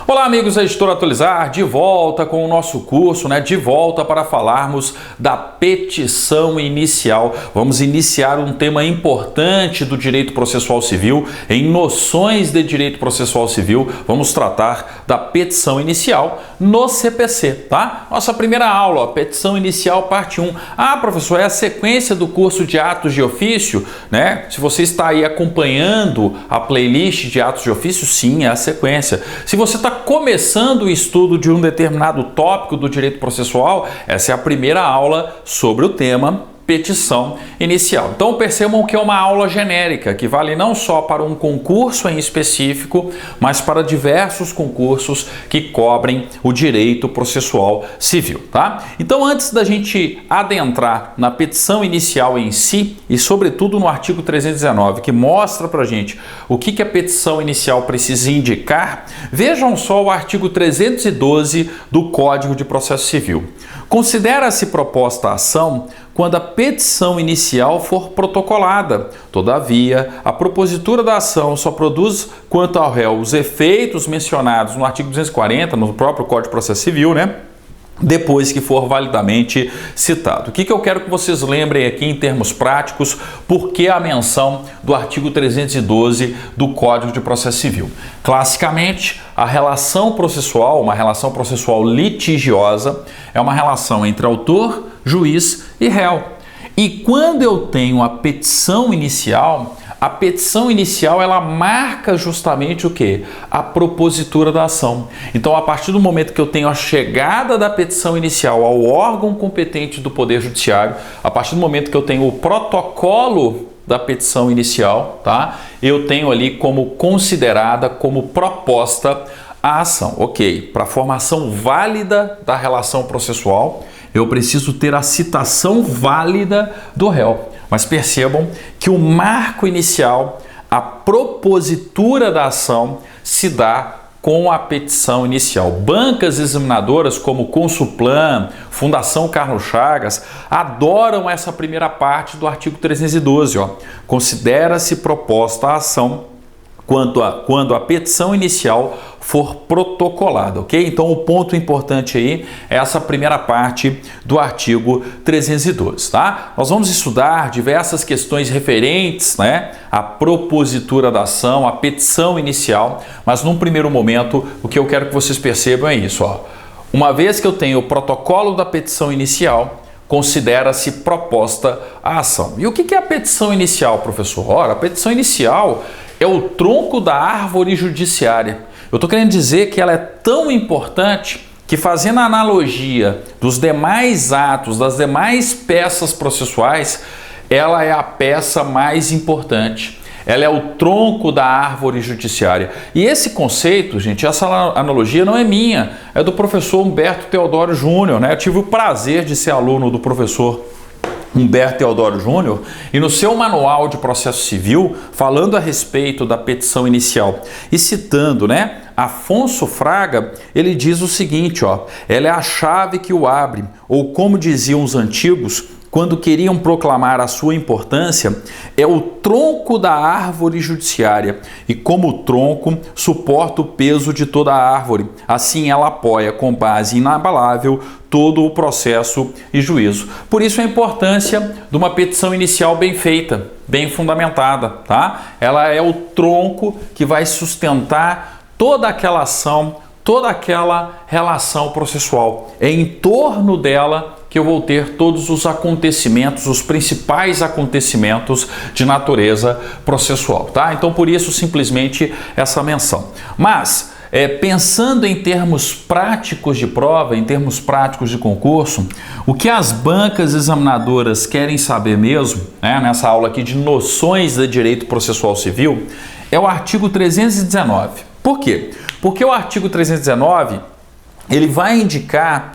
Olá amigos da Editora Atualizar, de volta com o nosso curso, de volta para falarmos da petição inicial. Vamos iniciar um tema importante do direito processual civil, em noções de direito processual civil, vamos tratar da petição inicial no CPC, tá? Nossa primeira aula, petição inicial parte 1. Ah, professor, é a sequência do curso de atos de ofício, Se você está aí acompanhando a playlist de atos de ofício, sim, é a sequência. Se você está começando o estudo de um determinado tópico do direito processual, essa é a primeira aula sobre o tema petição inicial. Então percebam que é uma aula genérica, que vale não só para um concurso em específico, mas para diversos concursos que cobrem o direito processual civil, tá? Então antes da gente adentrar na petição inicial em si, e sobretudo no artigo 319, que mostra pra gente o que a petição inicial precisa indicar, vejam só o artigo 312 do Código de Processo Civil. Considera-se proposta a ação quando a petição inicial for protocolada. Todavia, a propositura da ação só produz quanto ao réu os efeitos mencionados no artigo 240, no próprio Código de Processo Civil, depois que for validamente citado. O que eu quero que vocês lembrem aqui em termos práticos, porque a menção do artigo 312 do Código de Processo Civil. Classicamente, a relação processual, uma relação processual litigiosa, é uma relação entre autor, juiz e réu. E quando eu tenho a petição inicial ela marca justamente o quê? A propositura da ação. Então, a partir do momento que eu tenho a chegada da petição inicial ao órgão competente do Poder Judiciário, a partir do momento que eu tenho o protocolo da petição inicial, tá? Eu tenho ali como considerada, como proposta a ação. Ok, para a formação válida da relação processual, eu preciso ter a citação válida do réu. Mas percebam que o marco inicial, a propositura da ação, se dá com a petição inicial. Bancas examinadoras como Consulplan, Fundação Carlos Chagas, adoram essa primeira parte do artigo 312. Considera-se proposta a ação quando a petição inicial for protocolada, ok? Então o ponto importante aí é essa primeira parte do artigo 312, tá? Nós vamos estudar diversas questões referentes, à propositura da ação, à petição inicial, mas num primeiro momento o que eu quero que vocês percebam é isso, Uma vez que eu tenho o protocolo da petição inicial, considera-se proposta a ação. E o que é a petição inicial, professor? Ora, a petição inicial é o tronco da árvore judiciária. Eu estou querendo dizer que ela é tão importante que, fazendo a analogia dos demais atos, das demais peças processuais, ela é a peça mais importante. Ela é o tronco da árvore judiciária. E esse conceito, gente, essa analogia não é minha, é do professor Humberto Teodoro Júnior, Eu tive o prazer de ser aluno do professor Humberto Teodoro Júnior, e no seu manual de processo civil, falando a respeito da petição inicial e citando, Afonso Fraga, ele diz o seguinte, ela é a chave que o abre, ou como diziam os antigos, quando queriam proclamar a sua importância, é o tronco da árvore judiciária, e como tronco suporta o peso de toda a árvore, assim ela apoia com base inabalável todo o processo e juízo. Por isso a importância de uma petição inicial bem feita, bem fundamentada, tá? Ela é o tronco que vai sustentar toda aquela ação, toda aquela relação processual. É em torno dela que eu vou ter todos os acontecimentos, os principais acontecimentos de natureza processual, tá? Então, por isso, simplesmente essa menção. Mas, pensando em termos práticos de prova, em termos práticos de concurso, o que as bancas examinadoras querem saber mesmo, nessa aula aqui de noções de direito processual civil, é o artigo 319. Por quê? Porque o artigo 319, ele vai indicar,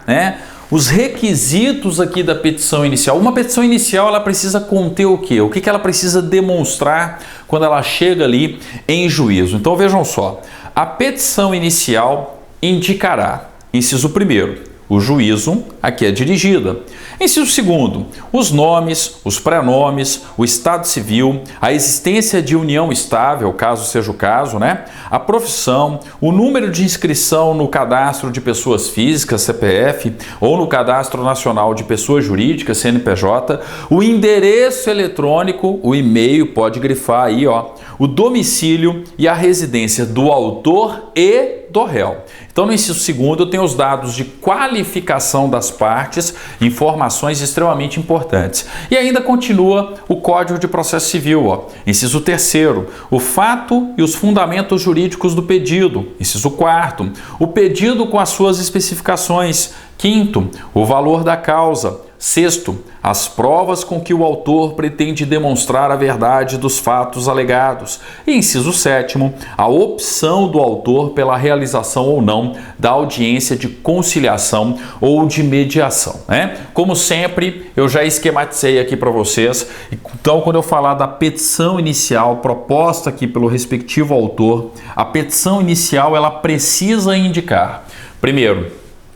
os requisitos aqui da petição inicial. Uma petição inicial, ela precisa conter o quê? O que ela precisa demonstrar quando ela chega ali em juízo? Então vejam só, a petição inicial indicará, inciso 1º, o juízo a que é dirigida. Inciso segundo, os nomes, os prenomes, o estado civil, a existência de união estável, caso seja o caso, né? A profissão, o número de inscrição no cadastro de pessoas físicas, CPF, ou no cadastro nacional de pessoas jurídicas, CNPJ, o endereço eletrônico, o e-mail, pode grifar aí, ó, o domicílio e a residência do autor e do réu. Então, no inciso segundo, eu tenho os dados de qualificação das partes, informações extremamente importantes. E ainda continua o Código de Processo Civil, ó. Inciso terceiro, o fato e os fundamentos jurídicos do pedido. Inciso quarto, o pedido com as suas especificações. Quinto, o valor da causa. Sexto, as provas com que o autor pretende demonstrar a verdade dos fatos alegados. E inciso sétimo, a opção do autor pela realização ou não da audiência de conciliação ou de mediação, né? Como sempre, eu já esquematizei aqui para vocês. Então, quando eu falar da petição inicial proposta aqui pelo respectivo autor, a petição inicial ela precisa indicar, primeiro,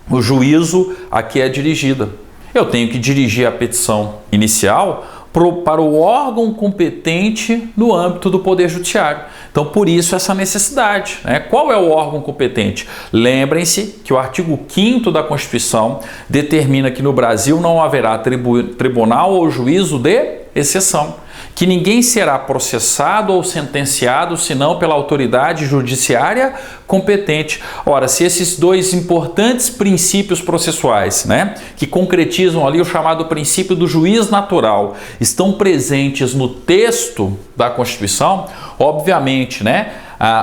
o juízo a que é dirigida. Eu tenho que dirigir a petição inicial para o órgão competente no âmbito do Poder Judiciário. Então, por isso, essa necessidade, né? Qual é o órgão competente? Lembrem-se que o artigo 5º da Constituição determina que no Brasil não haverá tribunal ou juízo de exceção, que ninguém será processado ou sentenciado senão pela autoridade judiciária competente. Ora, se esses dois importantes princípios processuais, né, que concretizam ali o chamado princípio do juiz natural, estão presentes no texto da Constituição, obviamente, né,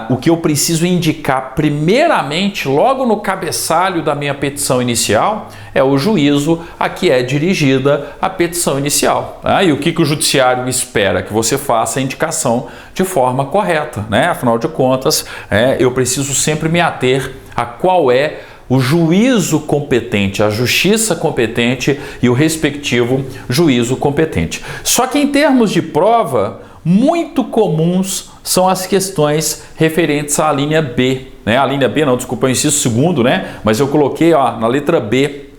o que eu preciso indicar primeiramente, logo no cabeçalho da minha petição inicial, é o juízo a que é dirigida a petição inicial. E o que o judiciário espera? Que você faça a indicação de forma correta, né? Afinal de contas, eu preciso sempre me ater a qual é o juízo competente, a justiça competente e o respectivo juízo competente. Só que em termos de prova, muito comuns são as questões referentes à linha B, né? A linha B, não, desculpa, eu inciso segundo, né? Mas eu coloquei, ó, na letra B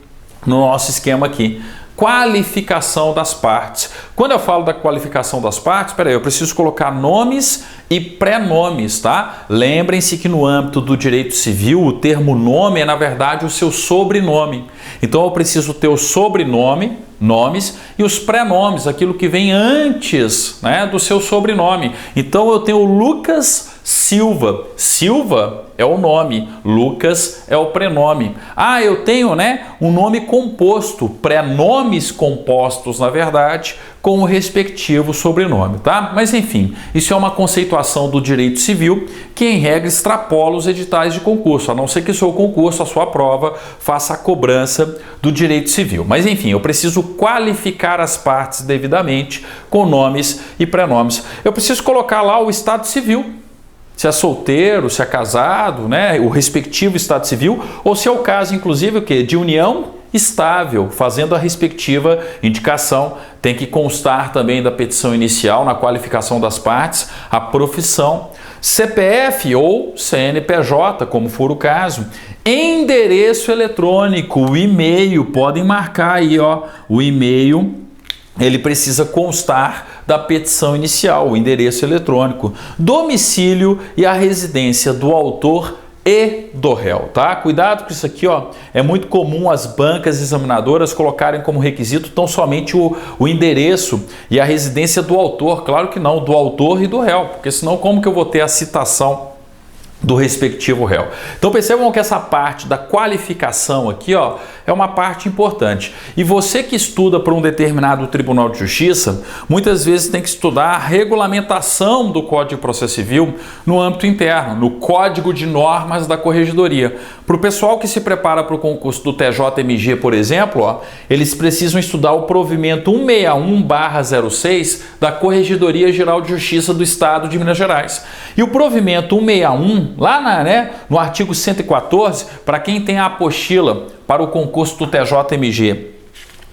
no nosso esquema aqui. Qualificação das partes. Quando eu falo da qualificação das partes, peraí, eu preciso colocar nomes e prenomes, tá? Lembrem-se que no âmbito do direito civil, o termo nome é, na verdade, o seu sobrenome. Então, eu preciso ter o sobrenome, nomes, e os prenomes, aquilo que vem antes, né, do seu sobrenome. Então, eu tenho Lucas Silva. Silva é o nome, Lucas é o prenome. Eu tenho, né, um nome composto, prenomes compostos, na verdade, com o respectivo sobrenome, tá? Mas enfim, isso é uma conceituação do direito civil que, em regra, extrapola os editais de concurso, a não ser que o seu concurso, a sua prova, faça a cobrança do direito civil. Mas enfim, eu preciso qualificar as partes devidamente com nomes e prenomes. Eu preciso colocar lá o estado civil, se é solteiro, se é casado, né, o respectivo estado civil, ou se é o caso, inclusive, o quê? De união estável, fazendo a respectiva indicação. Tem que constar também da petição inicial, na qualificação das partes, a profissão, CPF ou CNPJ, como for o caso, endereço eletrônico, o e-mail, podem marcar aí, ó, o e-mail, ele precisa constar da petição inicial, o endereço eletrônico, domicílio e a residência do autor e do réu, tá? Cuidado com isso aqui, ó. É muito comum as bancas examinadoras colocarem como requisito tão somente o endereço e a residência do autor. Claro que não, do autor e do réu, porque senão como que eu vou ter a citação do respectivo réu? Então percebam que essa parte da qualificação aqui, ó, é uma parte importante. E você que estuda para um determinado Tribunal de Justiça, muitas vezes tem que estudar a regulamentação do Código de Processo Civil no âmbito interno, no Código de Normas da Corregedoria. Para o pessoal que se prepara para o concurso do TJMG, por exemplo, ó, eles precisam estudar o provimento 161/06 da Corregedoria Geral de Justiça do Estado de Minas Gerais. E o provimento 161, lá no artigo 114, para quem tem a apostila para o concurso do TJMG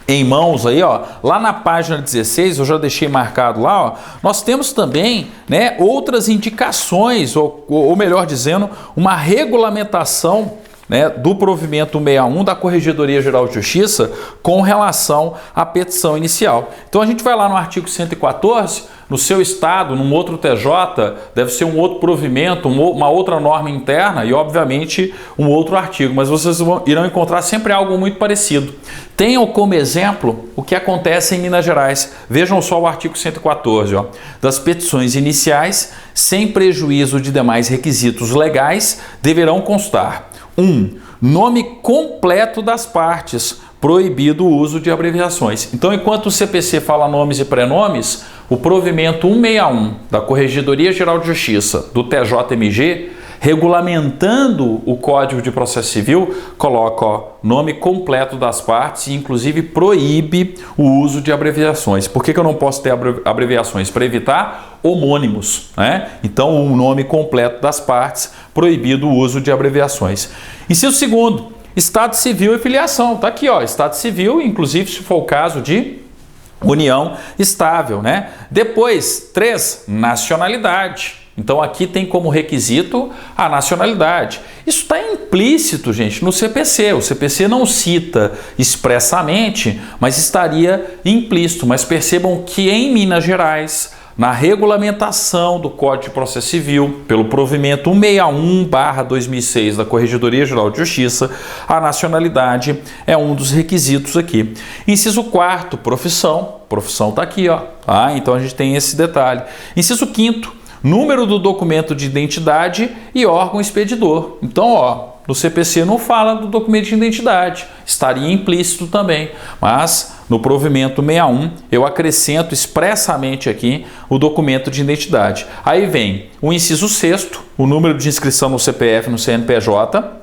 em mãos aí, ó, lá na página 16, eu já deixei marcado lá, ó, nós temos também, né, outras indicações, ou melhor dizendo, uma regulamentação né, do provimento 161 da Corregedoria Geral de Justiça com relação à petição inicial. Então a gente vai lá no artigo 114, no seu estado, num outro TJ, deve ser um outro provimento, uma outra norma interna e, obviamente, um outro artigo, mas vocês irão encontrar sempre algo muito parecido. Tenham como exemplo o que acontece em Minas Gerais. Vejam só o artigo 114, ó, das petições iniciais, sem prejuízo de demais requisitos legais, deverão constar: 1. Nome completo das partes, proibido o uso de abreviações. Então, enquanto o CPC fala nomes e prenomes, o provimento 161 da Corregedoria Geral de Justiça do TJMG, regulamentando o Código de Processo Civil, coloca, ó, nome completo das partes e inclusive proíbe o uso de abreviações. Por que eu não posso ter abreviações? Para evitar homônimos, né? Então, o nome completo das partes, proibido o uso de abreviações. Inciso 2º, Estado Civil e filiação. Está aqui, ó, Estado Civil, inclusive se for o caso de união estável, né? Depois, 3, nacionalidade. Então aqui tem como requisito a nacionalidade. Isso está implícito, gente, no CPC. O CPC não cita expressamente, mas estaria implícito. Mas percebam que em Minas Gerais, na regulamentação do Código de Processo Civil, pelo provimento 161/2006 da Corregedoria Geral de Justiça, a nacionalidade é um dos requisitos aqui. Inciso 4º, profissão. Profissão está aqui, ó. Ah, então a gente tem esse detalhe. Inciso 5º, número do documento de identidade e órgão expedidor. Então, ó, no CPC não fala do documento de identidade, estaria implícito também, mas no provimento 161 eu acrescento expressamente aqui o documento de identidade. Aí vem o inciso 6º, o número de inscrição no CPF, no CNPJ,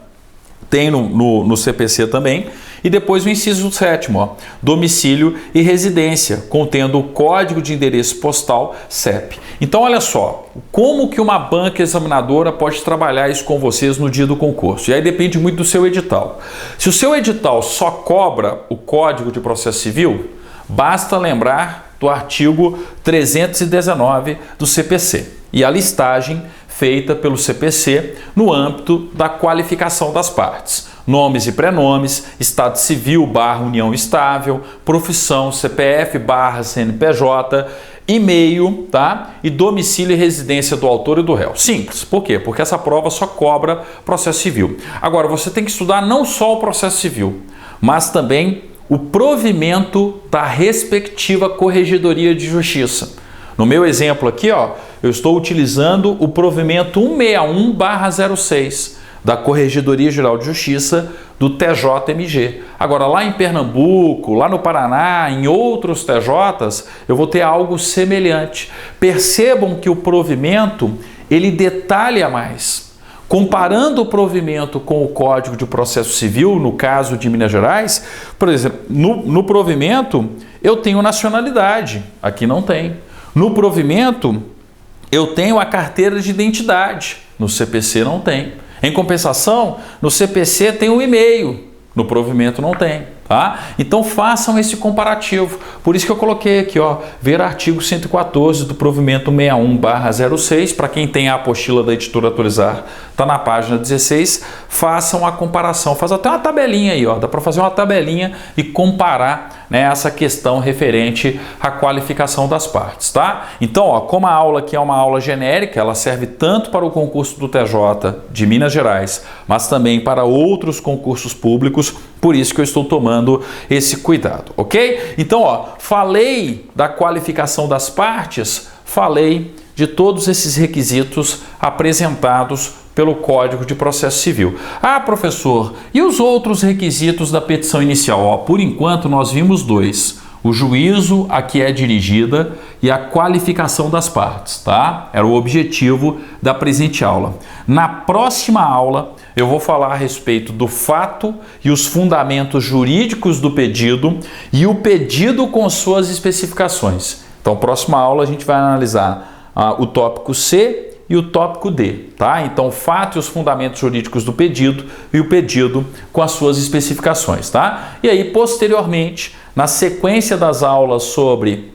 tem no CPC também, e depois o inciso 7º, ó, domicílio e residência, contendo o código de endereço postal CEP. Então, olha só, como que uma banca examinadora pode trabalhar isso com vocês no dia do concurso? E aí depende muito do seu edital. Se o seu edital só cobra o Código de Processo Civil, basta lembrar do artigo 319 do CPC e a listagem feita pelo CPC no âmbito da qualificação das partes. Nomes e prenomes, estado civil / união estável, profissão, CPF / CNPJ, e-mail, tá? E domicílio e residência do autor e do réu. Simples. Por quê? Porque essa prova só cobra processo civil. Agora, você tem que estudar não só o processo civil, mas também o provimento da respectiva Corregedoria de Justiça. No meu exemplo aqui, ó, eu estou utilizando o provimento 161/06 da Corregedoria Geral de Justiça do TJMG. Agora, lá em Pernambuco, lá no Paraná, em outros TJs, eu vou ter algo semelhante. Percebam que o provimento, ele detalha mais. Comparando o provimento com o Código de Processo Civil, no caso de Minas Gerais, por exemplo, no provimento eu tenho nacionalidade, aqui não tem. No provimento eu tenho a carteira de identidade, no CPC não tem. Em compensação, no CPC tem o e-mail, no provimento não tem, tá? Então façam esse comparativo. Por isso que eu coloquei aqui, ó, ver artigo 114 do provimento 161/06, para quem tem a apostila da editora Atualizar, tá na página 16, façam a comparação. Faz até uma tabelinha aí, ó, dá para fazer uma tabelinha e comparar, né, essa questão referente à qualificação das partes, tá? Então, ó, como a aula aqui é uma aula genérica, ela serve tanto para o concurso do TJ de Minas Gerais, mas também para outros concursos públicos, por isso que eu estou tomando esse cuidado, ok? Então, ó, falei da qualificação das partes, falei de todos esses requisitos apresentados pelo Código de Processo Civil. Ah, professor, e os outros requisitos da petição inicial? Ó, por enquanto nós vimos 2. O juízo a que é dirigida e a qualificação das partes, tá? Era o objetivo da presente aula. Na próxima aula eu vou falar a respeito do fato e os fundamentos jurídicos do pedido e o pedido com suas especificações. Então, próxima aula a gente vai analisar o tópico C e o tópico D, tá? Então, o fato e os fundamentos jurídicos do pedido e o pedido com as suas especificações, tá? E aí, posteriormente, na sequência das aulas sobre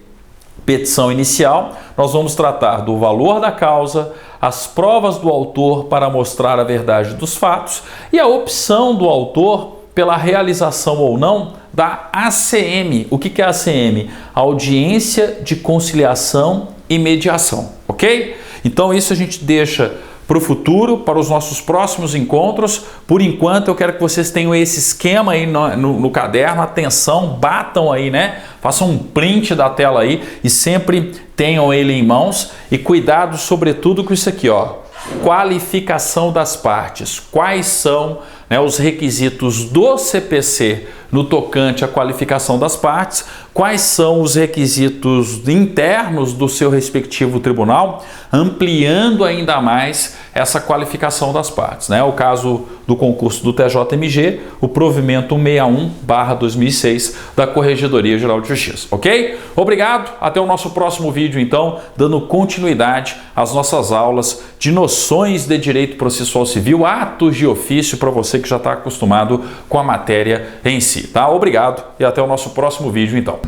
petição inicial, nós vamos tratar do valor da causa, as provas do autor para mostrar a verdade dos fatos e a opção do autor pela realização ou não da ACM. O que é a ACM? Audiência de Conciliação e Mediação, ok? Então isso a gente deixa para o futuro, para os nossos próximos encontros. Por enquanto eu quero que vocês tenham esse esquema aí no caderno, atenção, batam aí, né? Façam um print da tela aí e sempre tenham ele em mãos e cuidado sobretudo com isso aqui, ó. Qualificação das partes. Quais são, né, os requisitos do CPC no tocante à qualificação das partes? Quais são os requisitos internos do seu respectivo tribunal, ampliando ainda mais essa qualificação das partes, né? O caso do concurso do TJMG, o provimento 161/2006 da Corregedoria Geral de Justiça, ok? Obrigado, até o nosso próximo vídeo então, dando continuidade às nossas aulas de noções de direito processual civil, atos de ofício, para você que já está acostumado com a matéria em si, tá? Obrigado e até o nosso próximo vídeo então.